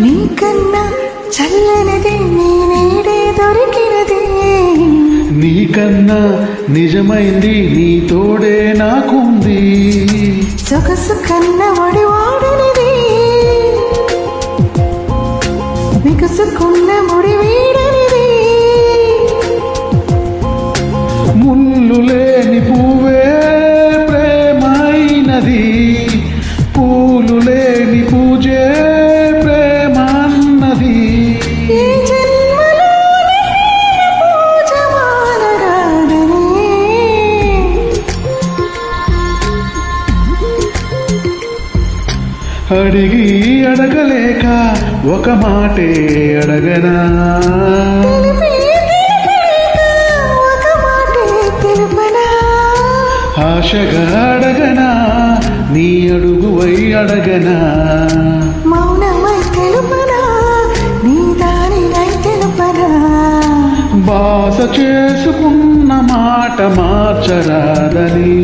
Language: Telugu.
నీకన్నా చల్లనిది నీ నీడే దొరికినది, నీకన్నా నిజమైంది నీ తోడే నాకుంది. సొగసు కన్న ఒడివాడనిది, వికసుకున్న ముడి వీడనిది. ముళ్ళు లేని పువ్వే ప్రేమైనది, పూలు లేని పూజే ప్రేమ అన్నది. ఈ జన్మలోని పూజ మానరాదని, అడిగి అడగలేక ఒక మాటే అడగనా, తెలిపి తెలిపలేక ఒక మాటే తెలుపనా. ఆశగా అడగనా నీ అడుగువై అడగనా, మౌనమై తెలుపనా నీ దానినై తెలుపనా. బాస చేసుకున్న మాట మార్చరాదని.